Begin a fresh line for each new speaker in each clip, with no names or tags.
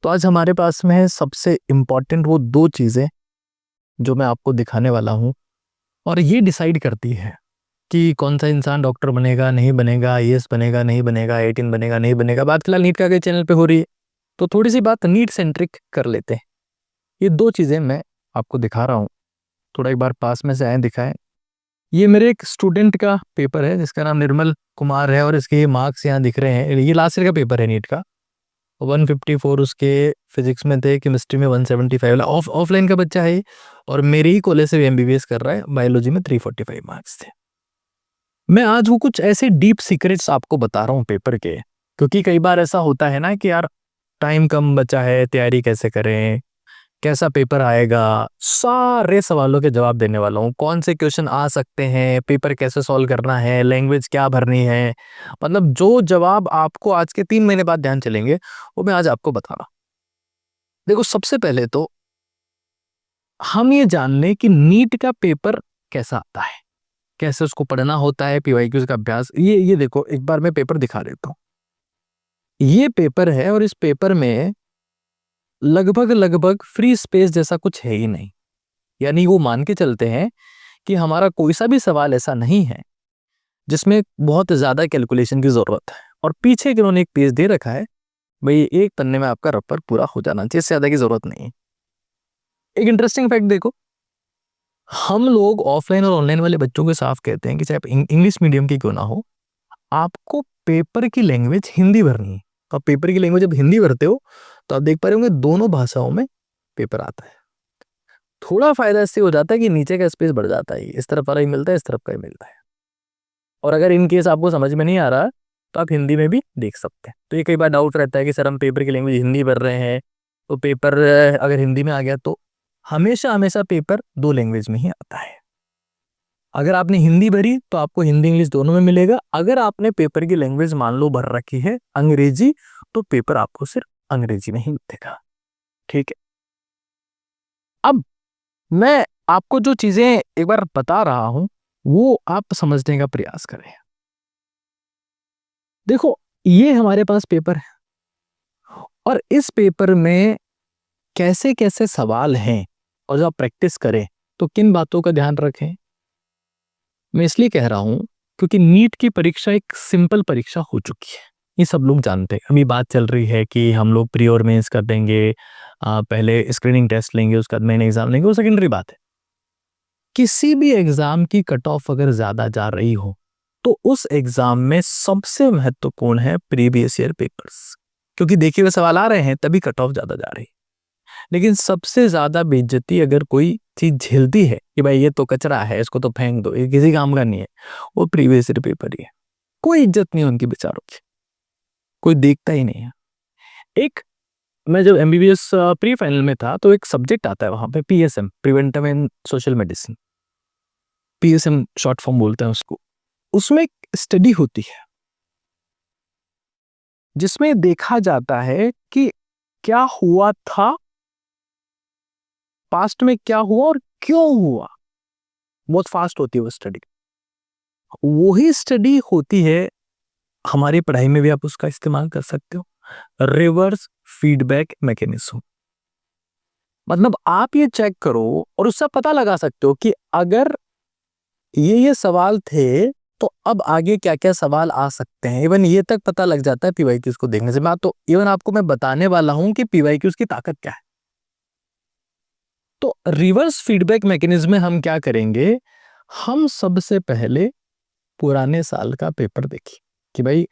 तो आज हमारे पास में है सबसे इम्पॉर्टेंट वो दो चीज़ें जो मैं आपको दिखाने वाला हूँ, और ये डिसाइड करती है कि कौन सा इंसान डॉक्टर बनेगा, नहीं बनेगा, आईएएस बनेगा, नहीं बनेगा, आईआईटीएन बनेगा, नहीं बनेगा। बात फिलहाल नीट का के चैनल पे हो रही है, तो थोड़ी सी बात नीट सेंट्रिक कर लेते हैं। ये दो चीज़ें मैं आपको दिखा रहा हूँ, थोड़ा एक बार पास में से आए दिखाएं। ये मेरे एक स्टूडेंट का पेपर है जिसका नाम निर्मल कुमार है, और इसके मार्क्स यहाँ दिख रहे हैं। ये लास्ट ईयर का पेपर है नीट का। 154 उसके फिजिक्स में थे, केमिस्ट्री में 175। ऑफलाइन का बच्चा है और मेरे ही कॉलेज से एमबीबीएस कर रहा है। बायोलॉजी में 345 मार्क्स थे। मैं आज वो कुछ ऐसे डीप सीक्रेट्स आपको बता रहा हूँ पेपर के, क्योंकि कई बार ऐसा होता है ना कि यार टाइम कम बचा है, तैयारी कैसे करें, कैसा पेपर आएगा। सारे सवालों के जवाब देने वाला हूँ। कौन से क्वेश्चन आ सकते हैं, पेपर कैसे सॉल्व करना है, लैंग्वेज क्या भरनी है, मतलब जो जवाब आपको आज के 3 महीने बाद ध्यान चलेंगे वो मैं आज आपको बता रहा। देखो, सबसे पहले तो हम ये जान लें कि नीट का पेपर कैसा आता है, कैसे उसको पढ़ना होता है, पीवाईक्यूज का अभ्यास। ये देखो, एक बार मैं पेपर दिखा देता हूँ। ये पेपर है और इस पेपर में लगभग लगभग फ्री स्पेस जैसा कुछ है ही नहीं। यानी वो मान के चलते हैं कि हमारा कोई सा भी सवाल ऐसा नहीं है जिसमें बहुत ज्यादा कैलकुलेशन की जरूरत है। और पीछे इन्होंने एक पेज दे रखा है, भाई एक पन्ने में आपका रबर पूरा हो जाना चाहिए, इससे ज्यादा की जरूरत नहीं है। एक इंटरेस्टिंग फैक्ट देखो, हम लोग ऑफलाइन और ऑनलाइन वाले बच्चों को साफ कहते हैं कि चाहे आप इंग्लिश मीडियम की क्यों ना हो, आपको पेपर की लैंग्वेज हिंदी भरनी है। तो आप पेपर की लैंग्वेज जब हिंदी भरते हो तो आप देख पा रहे होंगे दोनों भाषाओं में पेपर आता है। थोड़ा फायदा इससे हो जाता है कि नीचे का स्पेस बढ़ जाता है, इस तरफ वाला ही मिलता है, इस तरफ का ही मिलता है। और अगर इन केस आपको समझ में नहीं आ रहा तो आप हिंदी में भी देख सकते हैं। तो ये कई बार डाउट रहता है कि सर हम पेपर की लैंग्वेज हिंदी भर रहे हैं, तो पेपर अगर हिंदी में आ गया तो हमेशा हमेशा पेपर दो लैंग्वेज में ही आता है। अगर आपने हिंदी भरी तो आपको हिंदी इंग्लिश दोनों में मिलेगा। अगर आपने पेपर की लैंग्वेज मान लो भर रखी है अंग्रेजी, तो पेपर आपको सिर्फ अंग्रेजी में ही मिलेगा। ठीक है, अब मैं आपको जो चीजें एक बार बता रहा हूं वो आप समझने का प्रयास करें। देखो, ये हमारे पास पेपर है और इस पेपर में कैसे कैसे सवाल हैं, और जब आप प्रैक्टिस करें तो किन बातों का ध्यान रखें। मैं इसलिए कह रहा हूं क्योंकि नीट की परीक्षा एक सिंपल परीक्षा हो चुकी है, ये सब लोग जानते हैं। अभी बात चल रही है कि हम लोग प्री और मेंस कर देंगे, पहले स्क्रीनिंग टेस्ट लेंगे, उसके बाद मेन एग्जाम लेंगे, वो सेकेंडरी बात है। किसी भी एग्जाम की कट ऑफ अगर ज्यादा जा रही हो तो उस एग्जाम में सबसे महत्वपूर्ण है प्रीवियस ईयर पेपर्स, क्योंकि देखे हुए सवाल आ रहे हैं तभी कट ऑफ ज्यादा जा रही है। लेकिन सबसे ज्यादा बेइज्जती अगर कोई चीज झेलती है कि भाई ये तो कचरा है, इसको तो फेंक दो, ये किसी काम का नहीं है, वो प्रीवियस ईयर पेपर ही है। कोई इज्जत नहीं उनकी बेचारों की, कोई देखता ही नहीं है। एक, मैं जब एमबीबीएस प्री फाइनल में था तो एक सब्जेक्ट आता है वहां पे, PSM, preventive and social medicine, PSM short form बोलते हैं उसको। उसमें एक स्टडी होती है जिसमें देखा जाता है कि क्या हुआ था पास्ट में, क्या हुआ और क्यों हुआ। बहुत फास्ट होती है वो स्टडी। वही स्टडी होती है हमारी पढ़ाई में भी, आप उसका इस्तेमाल कर सकते हो, रिवर्स फीडबैक मैकेनिज्म। मतलब आप ये चेक करो और उससे पता लगा सकते हो कि अगर ये सवाल थे तो अब आगे क्या क्या सवाल आ सकते हैं। इवन ये तक पता लग जाता है पीवाईक्यूज को देखने से। मैं तो इवन आपको मैं बताने वाला हूं कि पीवाईक्यूज की ताकत क्या है। तो रिवर्स फीडबैक मैकेनिज्म में हम क्या करेंगे, हम सबसे पहले पुराने साल का पेपर देखिए कि भाई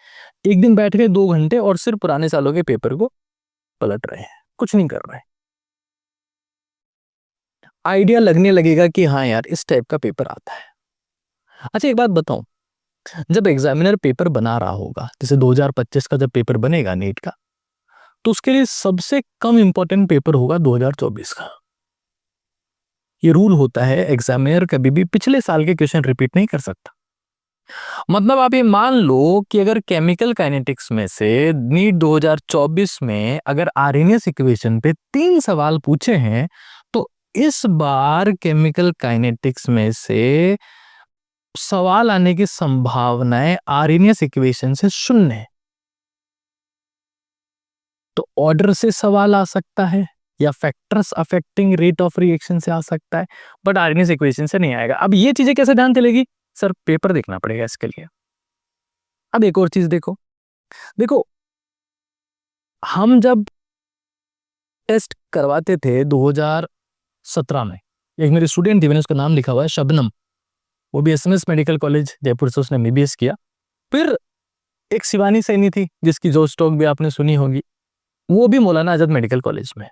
एक दिन बैठ गए 2 घंटे और सिर्फ पुराने सालों के पेपर को पलट रहे हैं, कुछ नहीं कर रहे हैं। आइडिया लगने लगेगा कि हाँ यार इस टाइप का पेपर आता है। अच्छा, एक बात बताऊं, जब एग्जामिनर पेपर बना रहा होगा, जैसे 2025 का जब पेपर बनेगा नीट का, तो उसके लिए सबसे कम इंपॉर्टेंट पेपर होगा 2024 का। ये रूल होता है, एग्जामिनर कभी भी पिछले साल के क्वेश्चन रिपीट नहीं कर सकता। मतलब आप ये मान लो कि अगर केमिकल काइनेटिक्स में से नीट 2024 में अगर आरएनएस इक्वेशन पे 3 सवाल पूछे हैं, तो इस बार केमिकल काइनेटिक्स में से सवाल आने की संभावनाएं आरएनएस इक्वेशन से 0 है। तो ऑर्डर से सवाल आ सकता है या factors affecting rate of reaction से आ सकता है, बट आर्गेनिक इक्वेशन से नहीं आएगा। अब ये चीजें कैसे ध्यान चलेगी सर, पेपर देखना पड़ेगा इसके लिए। अब एक और चीज देखो, देखो हम जब टेस्ट करवाते थे 2017 में, एक मेरी स्टूडेंट थी, मैंने उसका नाम लिखा हुआ है शबनम, वो भी एसएमएस मेडिकल कॉलेज जयपुर से उसने एमबीबीएस किया। फिर एक शिवानी सैनी थी जिसकी जो स्टॉक भी आपने सुनी होगी, वो भी मौलाना आजाद मेडिकल कॉलेज में।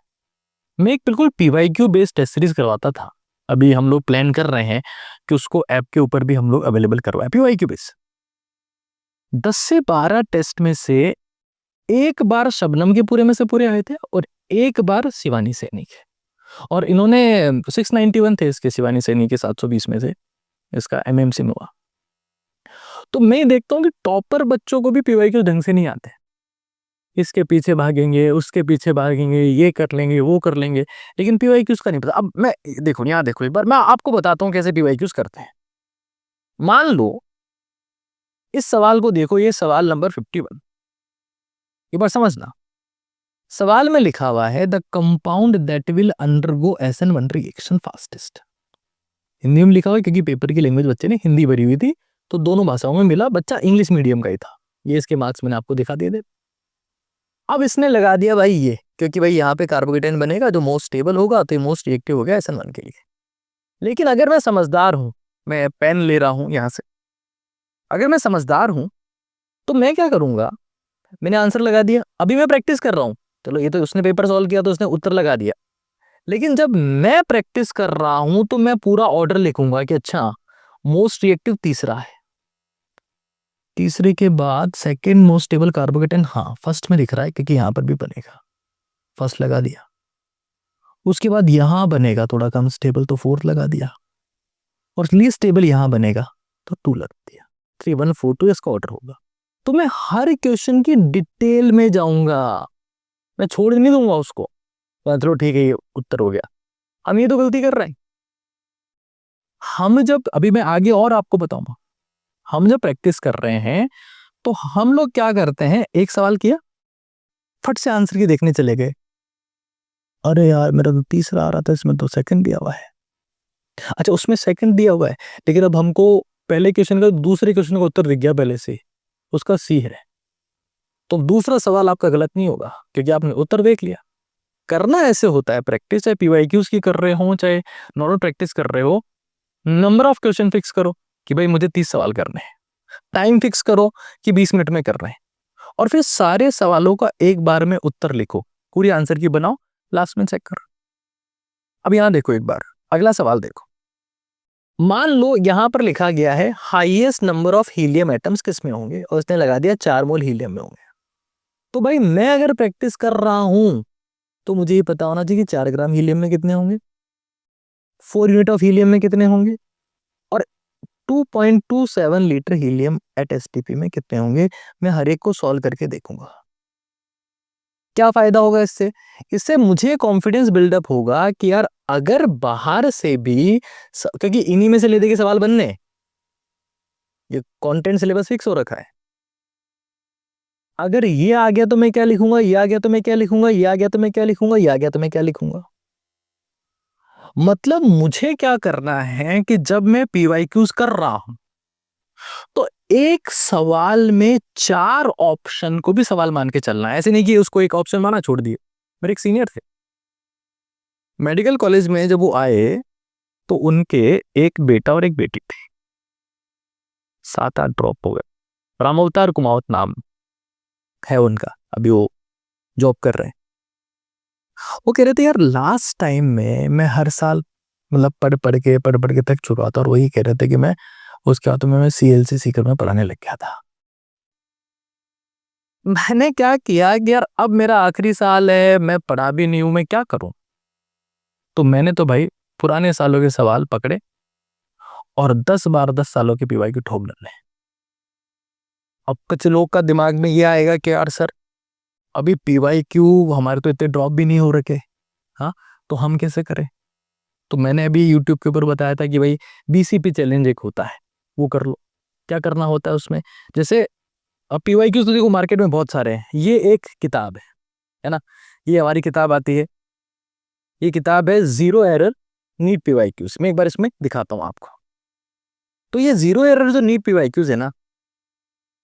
मैं एक बिल्कुल पीवाईक्यू बेस्ड टेस्ट सीरीज करवाता था। अभी हम लोग प्लान कर रहे हैं कि उसको ऐप के ऊपर भी हम लोग अवेलेबल करवाएं पीवाईक्यू बेस्ड। 10 से 12 टेस्ट में से एक बार शबनम के पूरे में से पूरे आए थे और एक बार शिवानी सैनी के, और इन्होंने 691 थे इसके, शिवानी सैनी के 720 में से इसका एमएमसी में हुआ। तो मैं देखता हूँ कि टॉपर बच्चों को भी पीवाईक्यू ढंग से नहीं आते, इसके पीछे भागेंगे, उसके पीछे भागेंगे, ये कर लेंगे, वो कर लेंगे, लेकिन पीवाईक्यूज का नहीं पता। अब मैं देखो यहाँ देखो, एक बार मैं आपको बताता हूँ कैसे पीवाईक्यूज करते हैं। मान लो इस सवाल को देखो, ये सवाल नंबर 51, एक बार समझना। सवाल में लिखा हुआ है the compound that will undergo SN1 reaction fastest. Hindi में लिखा हुआ है क्योंकि पेपर की लैंग्वेज बच्चे ने हिंदी भरी हुई थी, तो दोनों भाषाओं में मिला, बच्चा इंग्लिश मीडियम का ही था। ये इसके मार्क्स मैंने आपको दिखा दिए थे। अब इसने लगा दिया भाई ये, क्योंकि भाई यहाँ पे कार्बोकेटाइन बनेगा जो मोस्ट स्टेबल होगा, तो मोस्ट रिएक्टिव हो गया SN1 के लिए। लेकिन अगर मैं समझदार हूं, मैं पेन ले रहा हूं यहां से, अगर मैं समझदार हूं तो मैं क्या करूंगा, मैंने आंसर लगा दिया, अभी मैं प्रैक्टिस कर रहा हूं, चलो ये तो उसने पेपर सॉल्व किया तो उसने उत्तर लगा दिया, लेकिन जब मैं प्रैक्टिस कर रहा हूं तो मैं पूरा ऑर्डर लिखूंगा कि अच्छा मोस्ट रिएक्टिव तीसरा है, तीसरे के बाद सेकेंड मोस्ट स्टेबल कार्बोकेटाइन, हाँ फर्स्ट में दिख रहा है क्योंकि यहां पर भी बनेगा, फर्स्ट लगा दिया। उसके बाद यहां बनेगा थोड़ा कम स्टेबल, तो फोर्थ लगा दिया, और लीस्ट स्टेबल यहां बनेगा तो 2 लगा दिया, 3 1 4 2 इसका ऑर्डर होगा। तो मैं हर क्वेश्चन की डिटेल में जाऊंगा, मैं छोड़ नहीं दूंगा उसको, चलो ठीक है ये उत्तर हो गया। हम ये तो गलती कर रहे हैं। हम जब, अभी मैं आगे और आपको बताऊंगा, हम जब प्रैक्टिस कर रहे हैं तो हम लोग क्या करते हैं, एक सवाल किया, फट से आंसर की देखने चले गए, अरे यार मेरा तो तीसरा आ रहा था, इसमें तो सेकंड दिया हुआ है, अच्छा उसमें सेकंड दिया हुआ है, लेकिन अब हमको पहले क्वेश्चन का दूसरे क्वेश्चन का उत्तर दिख गया पहले से, उसका सी है, तो दूसरा सवाल आपका गलत नहीं होगा क्योंकि आपने उत्तर देख लिया। करना ऐसे होता है प्रैक्टिस, चाहे पीवाईक्यूज की कर रहे हो चाहे नॉर्मल प्रैक्टिस कर रहे हो, नंबर ऑफ क्वेश्चन फिक्स करो कि भाई मुझे 30 सवाल करने हैं, टाइम फिक्स करो कि 20 मिनट में कर रहे हैं, और फिर सारे सवालों का एक बार में उत्तर लिखो, पूरी आंसर की बनाओ, लास्ट में चेक करो। अब यहां देखो, एक बार अगला सवाल देखो, मान लो यहां पर लिखा गया है highest number of helium atoms किस में होंगे, और उसने लगा दिया 4 मोल हीलियम में होंगे। तो भाई मैं अगर प्रैक्टिस कर रहा हूं तो मुझे ये पता होना चाहिए कि 4 ग्राम हीलियम में कितने होंगे, 4 यूनिट ऑफ हीलियम में कितने होंगे, और 2.27 लीटर हीलियम एट एसटीपी में कितने होंगे। मैं हर एक को सॉल्व करके देखूंगा। क्या फायदा होगा इससे, इससे मुझे कॉन्फिडेंस बिल्डअप होगा कि यार अगर बाहर से भी, क्योंकि इन्हीं में से ले दे के सवाल बनने, ये कंटेंट सिलेबस फिक्स हो रखा है, अगर ये आ गया तो मैं क्या लिखूंगा, ये आ गया तो मैं क्या लिखूंगा, ये आ गया तो मैं क्या लिखूंगा, ये आ गया तो मैं क्या लिखूंगा। मतलब मुझे क्या करना है कि जब मैं पीवाईक्यूज कर रहा हूं तो एक सवाल में 4 ऑप्शन को भी सवाल मान के चलना है, ऐसे नहीं कि उसको एक ऑप्शन माना छोड़ दिए। मेरे एक सीनियर थे मेडिकल कॉलेज में, जब वो आए तो उनके एक बेटा और एक बेटी थी, 7-8 ड्रॉप हो गए, रामावतार कुमावत नाम है उनका, अभी वो जॉब कर रहे हैं। वो कह रहे थे यार लास्ट टाइम में मैं हर साल मतलब पढ़ पढ़ के थक चुका था, और वही कह रहे थे कि मैं उसके बाद मैं CLC सीकर में पढ़ाने लग गया था। मैंने क्या किया कि यार अब मेरा आखिरी साल है, मैं पढ़ा भी नहीं हूं, मैं क्या करूं। तो मैंने तो भाई पुराने सालों के सवाल पकड़े और 10 बार 10 सालों के पीवाई की ठोक डाले। अब कुछ लोग का दिमाग में ये आएगा कि यार सर अभी PYQ हमारे तो इतने ड्रॉप भी नहीं हो रखे, हाँ तो हम कैसे करें। तो मैंने अभी यूट्यूब के ऊपर बताया था कि भाई BCP चैलेंज एक होता है, वो कर लो। क्या करना होता है उसमें, जैसे अब PYQ तो देखो मार्केट में बहुत सारे हैं, ये एक किताब है, है ना। ये हमारी किताब आती है, ये किताब है जीरो एरर नीट पीवाईक्यूज। मैं एक बार इसमें दिखाता हूं आपको। तो ये जीरो एरर जो नीट पीवाईक्यूज है ना,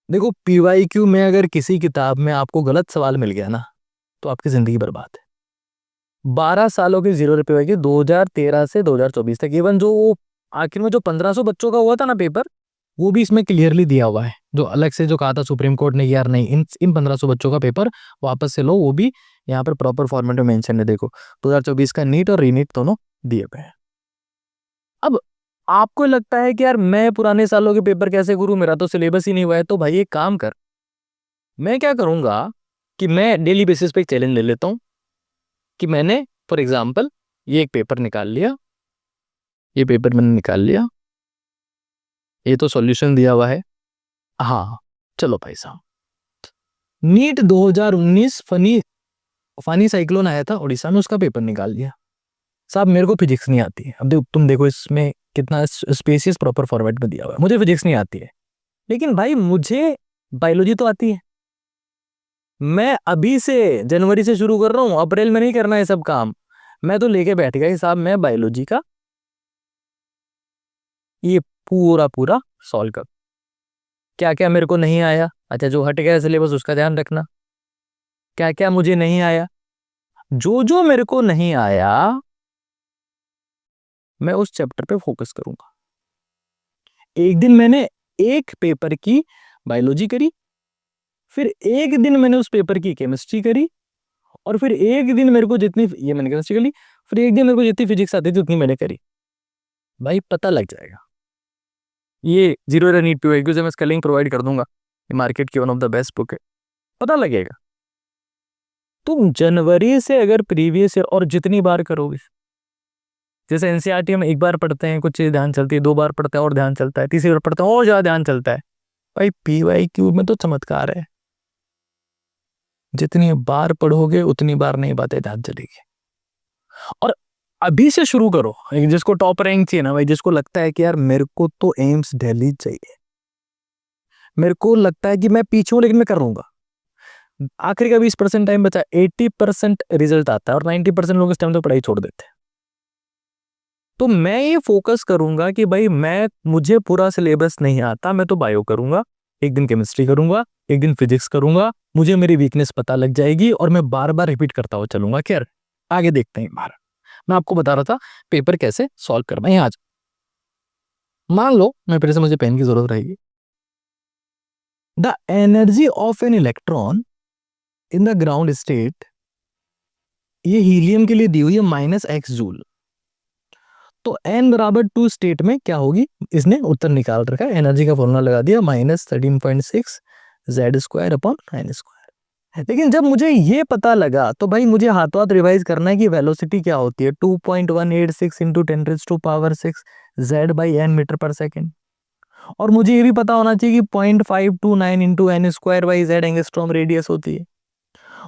देखो पीवाईक्यू में अगर किसी किताब में आपको गलत सवाल मिल गया ना, तो आपकी जिंदगी बर्बाद है। 12 सालों की जीरो पीवाईक्यू 2013 से 2024 तक, इवन जो आखिर में जो 1500 बच्चों का हुआ था ना पेपर, वो भी इसमें क्लियरली दिया हुआ है। जो अलग से जो कहा था सुप्रीम कोर्ट ने यार नहीं, इन 1500 बच्चों का पेपर वापस से लो, वो भी यहाँ पर प्रॉपर फॉर्मेट में मेंशन है। देखो 2024 का नीट और रीनीट दोनों दिए गए हैं। अब आपको लगता है कि यार मैं पुराने सालों के पेपर कैसे करूं, मेरा तो सिलेबस ही नहीं हुआ है। तो भाई एक काम कर, मैं क्या करूंगा कि मैं डेली बेसिस पे एक चैलेंज ले लेता हूं कि मैंने फॉर एग्जाम्पल ये एक पेपर निकाल लिया, ये पेपर मैंने निकाल लिया, ये तो सॉल्यूशन दिया हुआ है। हाँ चलो भाई साहब, नीट 2019 फनी साइक्लोन आया था उड़ीसा में, उसका पेपर निकाल दिया। साहब मेरे को फिजिक्स नहीं आती है। अब तुम देखो इसमें कितना स्पेसियस प्रॉपर फॉर्मेट में दिया हुआ है। मुझे फिजिक्स नहीं आती है, लेकिन भाई मुझे बायोलॉजी तो आती है। मैं अभी से जनवरी से शुरू कर रहा हूं, अप्रैल में नहीं करना है सब काम। मैं तो लेके बैठ गया साहब, मैं बायोलॉजी का ये पूरा पूरा सॉल्व कर। क्या क्या मेरे को नहीं आया, अच्छा जो हट गया सिलेबस उसका ध्यान रखना। क्या क्या मुझे नहीं आया, जो जो मेरे को नहीं आया मैं उस चैप्टर पे फोकस करूंगा। एक दिन मैंने एक पेपर की बायोलॉजी करी, फिर एक दिन मैंने उस पेपर की केमिस्ट्री करी, और फिर एक दिन मेरे को जितनी ये मैंने केमिस्ट्री करी, फिर एक दिन मेरे को जितनी फिजिक्स आती थी उतनी मैंने करी। भाई पता लग जाएगा। ये जीरो एरर नीट पीवाईक्यू से मैं स्केलिंग प्रोवाइड कर दूंगा, ये मार्केट की one of the best book है, पता लगेगा। तुम जनवरी से अगर प्रीवियस ईयर और जितनी बार करोगे, जैसे एनसीईआरटी हम एक बार पढ़ते हैं कुछ चीज ध्यान चलती है, दो बार पढ़ते हैं और ध्यान चलता है, तीसरी बार पढ़ते हैं और ज्यादा ध्यान चलता है। भाई पीवाईक्यू में तो चमत्कार है, जितनी बार पढ़ोगे उतनी बार नई बातें ध्यान चलेगी। और अभी से शुरू करो। जिसको टॉप रैंक चाहिए ना भाई, जिसको लगता है कि यार मेरे को तो एम्स दिल्ली चाहिए, मेरे को लगता है कि मैं पीछे हूं लेकिन मैं करूंगा, आखिरी का 20% टाइम बचा, 80% रिजल्ट आता है और 90% लोग इस टाइम तो पढ़ाई छोड़ देते हैं। तो मैं ये फोकस करूंगा कि भाई मुझे पूरा सिलेबस नहीं आता, मैं तो बायो करूंगा, एक दिन केमिस्ट्री करूंगा, एक दिन फिजिक्स करूंगा, मुझे मेरी वीकनेस पता लग जाएगी और मैं बार बार रिपीट करता हुआ चलूंगा। खैर आगे देखते हैं। बार मैं आपको बता रहा था पेपर कैसे सॉल्व करना है। आज मान लो मैं फिर से, मुझे पेन की जरूरत रहेगी। The energy of an electron in the ground state, ये हीलियम के लिए दी हुई है -x जूल। तो n बराबर 2 स्टेट में क्या होगी, इसने उत्तर निकाल रखा है। एनर्जी का फॉर्मूला लगा दिया, -13.6 Z²/n²। लेकिन जब मुझे ये पता लगा तो भाई मुझे हाथों हाथ रिवाइज करना है कि वेलोसिटी क्या होती है, 2.186 इंटू 10⁻⁶ Z/n मीटर पर सेकेंड। और मुझे ये भी पता होना चाहिए कि 0.529 इंटू n²/z एंगस्ट्रॉम रेडियस होती है।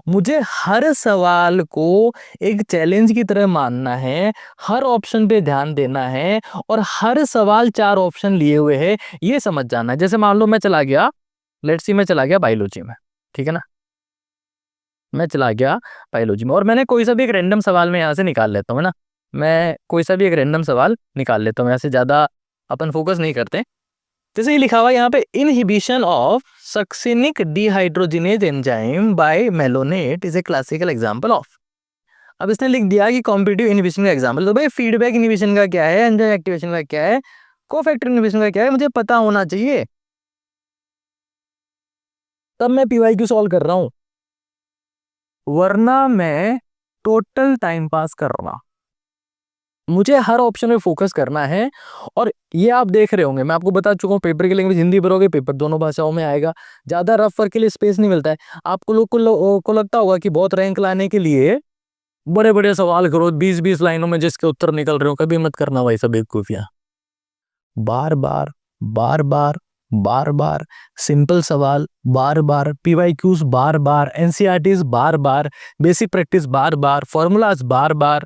मुझे हर सवाल को एक चैलेंज की तरह मानना है, हर ऑप्शन पे ध्यान देना है, और हर सवाल 4 ऑप्शन लिए हुए है ये समझ जाना है। जैसे मान लो मैं चला गया, लेट्स सी मैं चला गया बायोलॉजी में, ठीक है ना, मैं चला गया बायोलॉजी में और मैंने कोई सा भी एक रैंडम सवाल में यहाँ से निकाल लेता हूँ ना, मैं कोई सा भी एक रैंडम सवाल निकाल लेता हूँ, यहाँ से ज्यादा अपन फोकस नहीं करते। जैसे ये लिखा हुआ यहाँ पे, inhibition of succinic dehydrogenase enzyme by malonate is a classical example of. अब इसने लिख दिया कि कॉम्पिटिटिव इनहिबिशन का एग्जांपल। तो भाई फीडबैक इनहिबिशन का क्या है, एंजाइम एक्टिवेशन का क्या है, कोफैक्टर इनहिबिशन का क्या है, मुझे पता होना चाहिए, तब मैं पीवाईक्यू सॉल्व कर रहा हूं, वरना मैं टोटल टाइम पास कर रहा। मुझे हर ऑप्शन में फोकस करना है। और ये आप देख रहे होंगे, मैं आपको बता चुका हूँ, पेपर की लैंग्वेज हिंदी भरोगे, पेपर दोनों भाषाओं में आएगा, ज्यादा रफ वर्क के लिए स्पेस नहीं मिलता है। आपको लोग को लगता होगा कि बहुत रैंक लाने के लिए बड़े बड़े सवाल करो 20-20 लाइनों में जिसके उत्तर निकल रहे हो, कभी मत करना भाई सब बेवकूफियां। बार बार बार बार बार बार सिंपल सवाल, बार बार पीवाईक्यूज, बार बार एनसीईआरटीज, बार बार बेसिक प्रैक्टिस, बार बार फॉर्मूलाज, बार बार।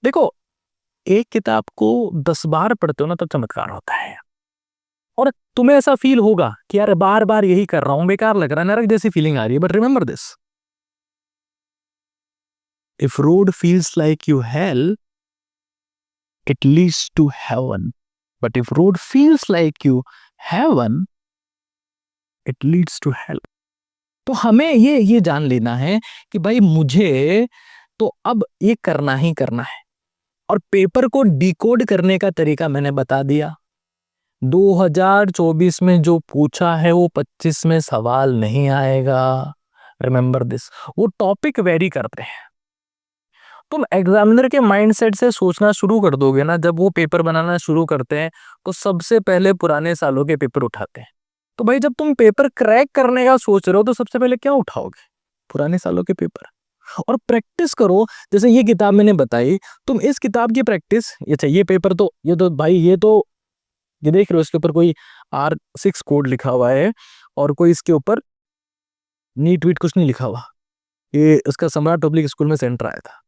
देखो एक किताब को 10 बार पढ़ते हो ना तब चमत्कार होता है। और तुम्हें ऐसा फील होगा कि यार बार बार यही कर रहा हूं, बेकार लग रहा है, नरक जैसी फीलिंग आ रही है, but remember this, if road feels like you hell, it leads to heaven, but if road feels like you heaven, it leads to hell. तो हमें ये जान लेना है कि भाई मुझे तो अब ये करना ही करना है, और पेपर को डिकोड करने का तरीका मैंने बता दिया। 2024 में जो पूछा है वो 25 में सवाल नहीं आएगा, रिमेंबर दिस। वो टॉपिक वेरी करते हैं। तुम एग्जामिनर के माइंडसेट से सोचना शुरू कर दोगे ना, जब वो पेपर बनाना शुरू करते हैं तो सबसे पहले पुराने सालों के पेपर उठाते हैं। तो भाई जब तुम पेपर क्रैक करने का सोच रहे हो तो सबसे पहले क्या उठाओगे? पुराने सालों के पेपर। और प्रैक्टिस करो, जैसे ये किताब मैंने बताई, तुम इस किताब की प्रैक्टिस, अच्छा ये पेपर तो भाई ये देख रहे हो, इसके ऊपर कोई R6 कोड लिखा हुआ है और कोई इसके ऊपर नीट वीट कुछ नहीं लिखा हुआ। ये इसका सम्राट पब्लिक स्कूल में सेंटर आया था।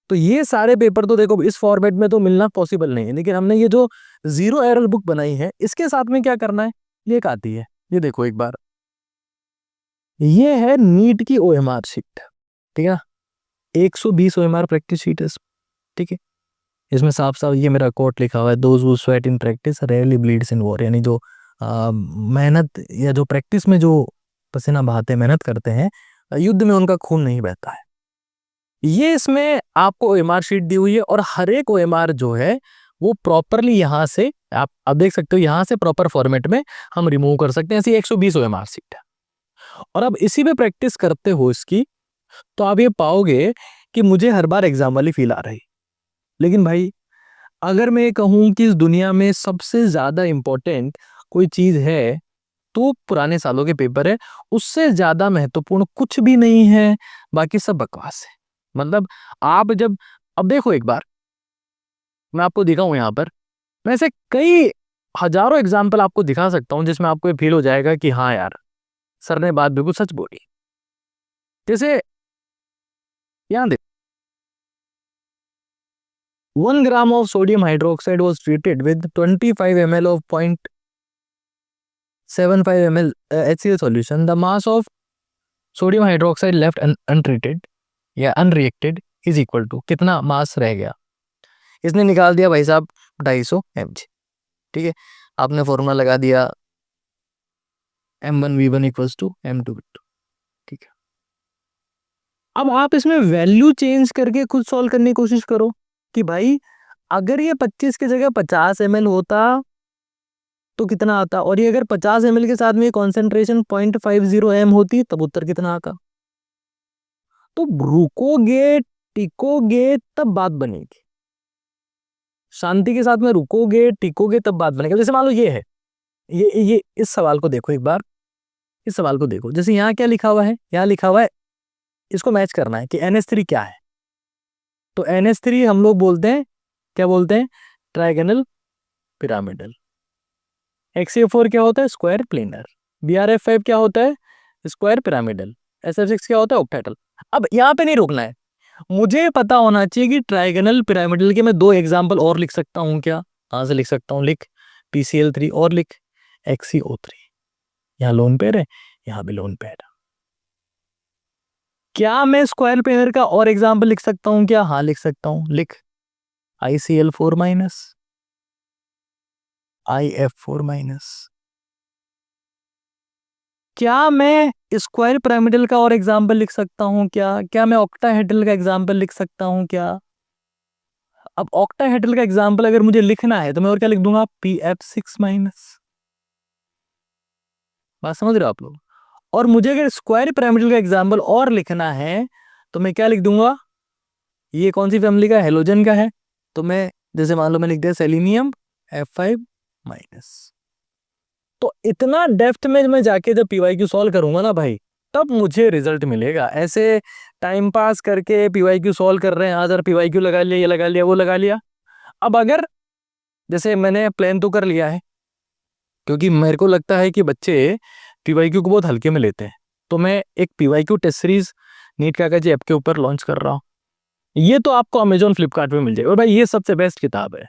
तो ये सारे पेपर तो देखो इस फॉर्मेट में तो मिलना पॉसिबल नहीं है, लेकिन हमने ये जो जीरो एरर बुक बनाई है इसके साथ में क्या करना है, ये एक आती है, ये देखो एक बार, ये है नीट की OMR शीट, ठीक है, 120 OMR प्रैक्टिस शीट है, ठीक है। इसमें साफ साफ ये मेरा कोट लिखा हुआ है, those who sweat in practice rarely bleeds in war, यानी जो मेहनत या जो प्रैक्टिस में जो पसीना बहाते मेहनत करते हैं, युद्ध में उनका खून नहीं बहता है। ये इसमें आपको OMR शीट दी हुई है, और हर एक OMR जो है वो प्रॉपरली यहाँ से आप देख सकते हो, यहाँ से प्रॉपर फॉर्मेट में हम रिमूव कर सकते हैं। ऐसी 120 OMR शीट है, और अब इसी पे प्रैक्टिस करते हो इसकी, तो आप ये पाओगे कि मुझे हर बार एग्जाम वाली फील आ रही। लेकिन भाई अगर मैं कहूं कि इस दुनिया में सबसे ज्यादा इंपॉर्टेंट कोई चीज है तो पुराने सालों के पेपर है, उससे ज्यादा महत्वपूर्ण कुछ भी नहीं है, बाकी सब बकवास है। मतलब आप जब, अब देखो एक बार मैं आपको दिखाऊं यहाँ पर, मैं ऐसे कई हजारों एग्जाम्पल आपको दिखा सकता हूं जिसमें आपको ये फील हो जाएगा कि हाँ यार सर ने बात बिल्कुल सच बोली। जैसे यहाँ देख, 1 gram of sodium hydroxide was treated with 25 ml of 0.75 ml HCl solution. The mass of sodium hydroxide left untreated या unreacted is equal to, कितना मास रह गया? इसने निकाल दिया भाई साहब 250 mg, ठीक है। आपने फॉर्मूला लगा दिया M1V1 इक्वल्स टू M2V2, ठीक है। अब आप इसमें वैल्यू चेंज करके खुद सॉल्व करने की कोशिश करो कि भाई अगर ये 25 की जगह 50 ml होता तो कितना आता, और ये अगर 50 ml के साथ में कॉन्सेंट्रेशन 0.50 m होती तब उत्तर कितना आता। तो रुकोगे टिकोगे तब बात बनेगी, शांति के साथ में रुकोगे टिकोगे तब बात बनेगी। जैसे मान लो ये है, ये इस सवाल को देखो एक बार, इस सवाल को देखो, जैसे यहाँ क्या लिखा हुआ है, यहाँ लिखा हुआ है, इसको मैच करना है कि NH3 क्या है। तो NH3 हम लोग बोलते हैं, क्या बोलते हैं, ट्राइगोनल पिरामिडल। XCO4 क्या होता है, स्क्वायर प्लेनर। BRF5 क्या होता है, स्क्वायर पिरामिडल। SF6 क्या होता है, ऑक्टेटल। अब यहाँ पे नहीं रुकना है, मुझे पता होना चाहिए कि ट्राइगोनल पिरामिडल के मैं 2 एग्जाम्पल और लिख सकता हूँ क्या? कहाँ से लिख सकता हूँ, लिख PCl3 और लिख XCO3। यहाँ लोन पेयर है, यहाँ भी लोन पेयर है। क्या मैं स्क्वायर पेयर का और एग्जाम्पल लिख सकता हूँ क्या? हाँ लिख सकता हूँ, लिख ICl4 माइनस IF4 माइनस। क्या मैं स्क्वायर पिरामिडल का और एग्जाम्पल लिख सकता हूँ क्या मैं ऑक्टाहेड्रल का एग्जाम्पल लिख सकता हूँ क्या? अब ऑक्टाहेड्रल का एग्जाम्पल अगर मुझे लिखना है तो मैं और क्या लिख दूंगा, PF6 माइनस। बात समझ रहे हो आप लोग? और मुझे अगर स्क्वायर पिरामिडल का एग्जाम्पल और लिखना है तो मैं क्या लिख दूंगा, ये कौन सी फैमिली का, हेलोजन का है, तो मैं जैसे मान लो मैं लिख दिया सेलेनियम F5 माइनस। तो इतना डेप्थ में मैं जाके जब PYQ सॉल्व करूंगा ना भाई, तब मुझे रिजल्ट मिलेगा। ऐसे टाइम पास करके PYQ सॉल्व कर रहे हैं, आज PYQ लगा लिया, ये लगा लिया, वो लगा लिया। अब अगर जैसे मैंने प्लान तो कर लिया है, क्योंकि मेरे को लगता है कि बच्चे PYQ को बहुत हल्के में लेते हैं, तो मैं एक PYQ टेस्ट सीरीज नीट काकाजी ऐप के ऊपर लॉन्च कर रहा हूँ। ये तो आपको अमेजोन फ्लिपकार्ट पे मिल जाएगा, और भाई ये सबसे बेस्ट किताब है।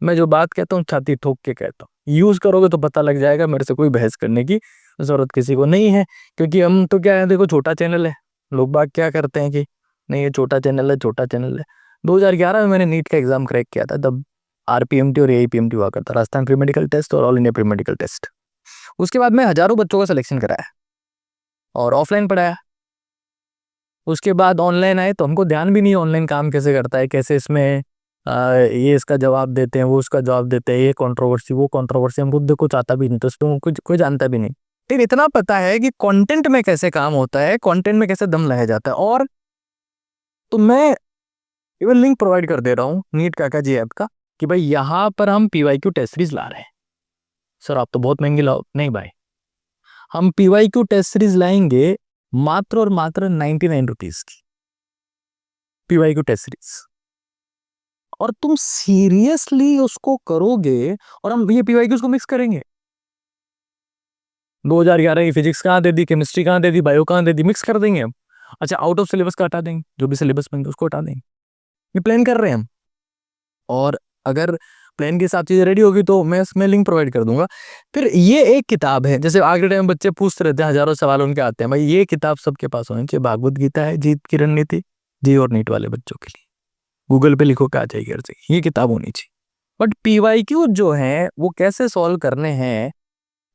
मैं जो बात कहता हूँ छाती ठोक के कहता हूँ, यूज करोगे तो पता लग जाएगा, मेरे से कोई बहस करने की जरूरत किसी को नहीं है। क्योंकि हम तो क्या है, देखो छोटा चैनल है, लोग बाग क्या करते हैं कि नहीं ये छोटा चैनल है, छोटा चैनल है। 2011 में मैंने नीट का एग्जाम क्रैक किया था, तब आरपीएमटी और एआईपीएमटी हुआ करता, राजस्थान प्री मेडिकल टेस्ट और all India pre medical test. उसके बाद मैं हजारों बच्चों का सिलेक्शन कराया और ऑफलाइन पढ़ाया। उसके बाद ऑनलाइन आए तो हमको ध्यान भी नहीं ऑनलाइन काम कैसे करता है, कैसे इसमें ये इसका जवाब देते हैं, वो उसका जवाब देते हैं, ये कंट्रोवर्सी वो कंट्रोवर्सी, हमको तो कुछ आता भी नहीं, तो उसको कुछ कोई जानता भी नहीं। फिर इतना पता है कि कंटेंट में कैसे काम होता है, कंटेंट में कैसे दम लगाया जाता है। और तो मैं इवन लिंक प्रोवाइड कर दे रहा हूँ नीट काका जी ऐप का कि भाई यहाँ पर हम पीवाईक्यू टेस्ट सीरीज ला रहे हैं। सर आप तो बहुत महंगी लाओ। नहीं भाई, हम पीवाईक्यू टेस्ट सीरीज लाएंगे मात्र और मात्र 99 रुपीज की पीवाईक्यू टेस्ट सीरीज, और तुम सीरियसली उसको करोगे और हम ये पीवाईक्यूज को मिक्स करेंगे। 2011 की फिजिक्स कहाँ दे दी, केमिस्ट्री कहाँ दे दी, बायो कहाँ दे दी, मिक्स कर देंगे हम। अच्छा आउट ऑफ सिलेबस का हटा देंगे, जो भी सिलेबस में उसको हटा देंगे। ये प्लान कर रहे हैं हम। और अगर प्लान के हिसाब चीजें रेडी होगी तो मैं इसमें लिंक प्रोवाइड कर दूंगा। फिर ये एक किताब है, जैसे आगे टाइम बच्चे पूछते रहते हैं, हजारों सवाल उनके आते हैं, भाई ये किताब सबके पास होनी चाहिए। भागवत गीता है जीत की रणनीति, जी और नीट वाले बच्चों के लिए गूगल पे लिखो क्या चाहिए घर से, ये किताब होनी चाहिए। बट पीवाईक्यू जो है वो कैसे सॉल्व करने हैं,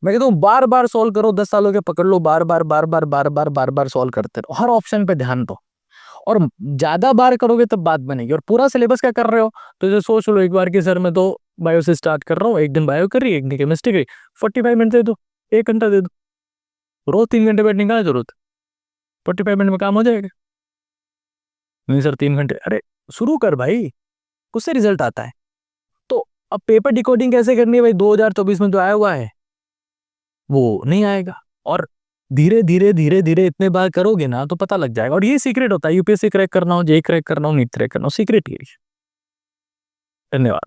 मैं कहता हूँ बार बार सॉल्व करो, 10 सालों के पकड़ लो, बार बार बार बार बार बार बार बार सॉल्व करते रहो, हर ऑप्शन पे ध्यान दो। और ज्यादा बार करोगे तब बात बनेगी। और पूरा सिलेबस क्या कर रहे हो, तो जैसे सोच लो एक बार की सर मैं तो बायो से स्टार्ट कर रहा हूँ, एक दिन बायो करी, एक दिन केमिस्ट्री करी, 45 मिनट दे दो, 1 घंटा दे दो, रोज 3 घंटे बैठने का जरूरत, 45 मिनट में काम हो जाएगा। नहीं सर 3 घंटे, अरे शुरू कर भाई, उससे रिजल्ट आता है। तो अब पेपर डिकोडिंग कैसे करनी है भाई, 2024 में तो आया हुआ है, वो नहीं आएगा। और धीरे धीरे धीरे धीरे इतने बार करोगे ना तो पता लग जाएगा। और ये सीक्रेट होता है, यूपीएससी क्रैक करना हो, जे क्रैक करना हो, नीट क्रैक करना हो, सीक्रेट ये। धन्यवाद।